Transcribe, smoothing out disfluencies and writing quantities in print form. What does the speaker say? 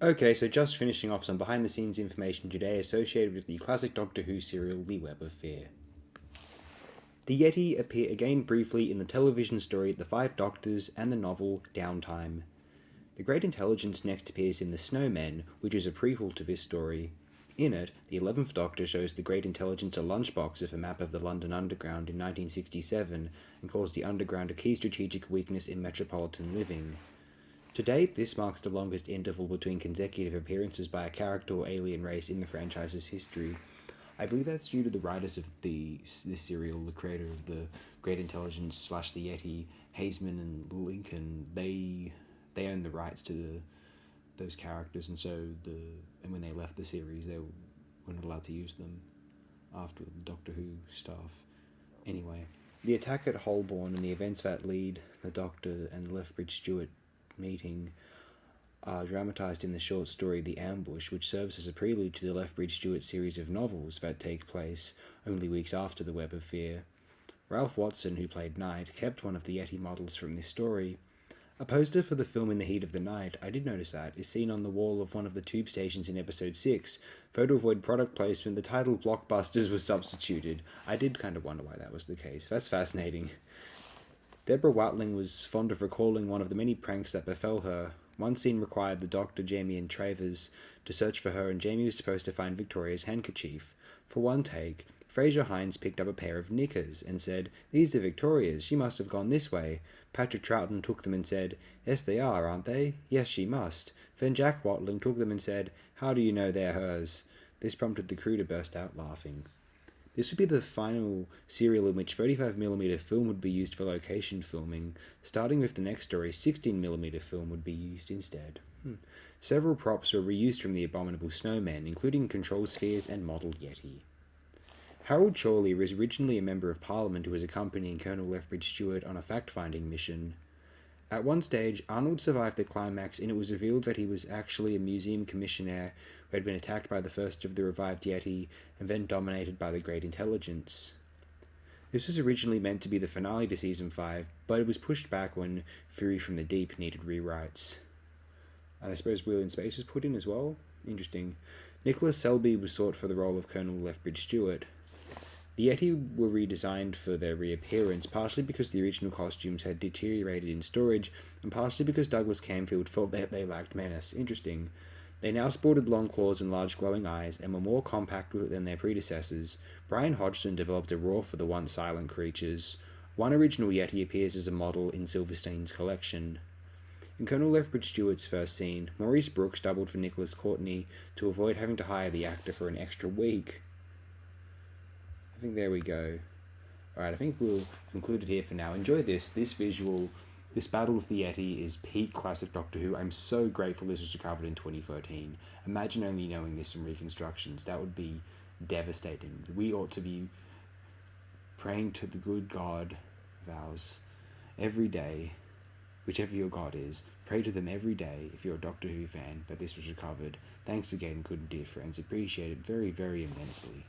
Okay, so just finishing off some behind-the-scenes information today associated with the classic Doctor Who serial The Web of Fear. The Yeti appear again briefly in the television story The Five Doctors and the novel Downtime. The Great Intelligence next appears in The Snowmen, which is a prequel to this story. In it, the 11th Doctor shows the Great Intelligence a lunchbox of a map of the London Underground in 1967 and calls the Underground a key strategic weakness in metropolitan living. To date, this marks the longest interval between consecutive appearances by a character or alien race in the franchise's history. I believe that's due to the writers of this serial, the creator of the Great Intelligence / the Yeti, Haisman and Lincoln. They own the rights to those characters, and when they left the series, they weren't allowed to use them after the Doctor Who stuff. Anyway, the attack at Holborn and the events that lead the Doctor and Lethbridge Stewart meeting are dramatised in the short story The Ambush, which serves as a prelude to the Lethbridge Stewart series of novels that take place only weeks after The Web of Fear. Ralph Watson, who played Knight, kept one of the Yeti models from this story. A poster for the film In the Heat of the Night, I did notice that, is seen on the wall of one of the tube stations in episode 6, though to avoid product placement, the title Blockbusters was substituted. I did kind of wonder why that was the case. That's fascinating. Deborah Watling was fond of recalling one of the many pranks that befell her. One scene required the Doctor, Jamie and Travers to search for her, and Jamie was supposed to find Victoria's handkerchief. For one take, Fraser Hines picked up a pair of knickers and said, "These are Victoria's, she must have gone this way." Patrick Troughton took them and said, "Yes, they are, aren't they? Yes, she must." Then Jack Watling took them and said, "How do you know they're hers?" This prompted the crew to burst out laughing. This would be the final serial in which 35mm film would be used for location filming. Starting with the next story, 16mm film would be used instead. Several props were reused from The Abominable Snowman, including control spheres and model Yeti. Harold Chorley was originally a Member of Parliament who was accompanying Colonel Lethbridge Stewart on a fact-finding mission. At one stage, Arnold survived the climax, and it was revealed that he was actually a museum commissionaire who had been attacked by the first of the revived Yeti and then dominated by the Great Intelligence. This was originally meant to be the finale to Season 5, but it was pushed back when Fury from the Deep needed rewrites. And I suppose Wheel in Space was put in as well? Interesting. Nicholas Selby was sought for the role of Colonel Lethbridge Stewart. The Yeti were redesigned for their reappearance, partially because the original costumes had deteriorated in storage, and partially because Douglas Camfield felt that they lacked menace. Interesting. They now sported long claws and large glowing eyes, and were more compact than their predecessors. Brian Hodgson developed a roar for the once silent creatures. One original Yeti appears as a model in Silverstein's collection. In Colonel Lethbridge Stewart's first scene, Maurice Brooks doubled for Nicholas Courtney to avoid having to hire the actor for an extra week. I think there we go. Alright, I think we'll conclude it here for now. Enjoy this visual. This Battle of the Yeti is peak classic Doctor Who. I'm so grateful this was recovered in 2013. Imagine only knowing this from reconstructions. That would be devastating. We ought to be praying to the good God of ours every day, whichever your God is. Pray to them every day if you're a Doctor Who fan, that this was recovered. Thanks again, good dear friends. Appreciate it very, very immensely.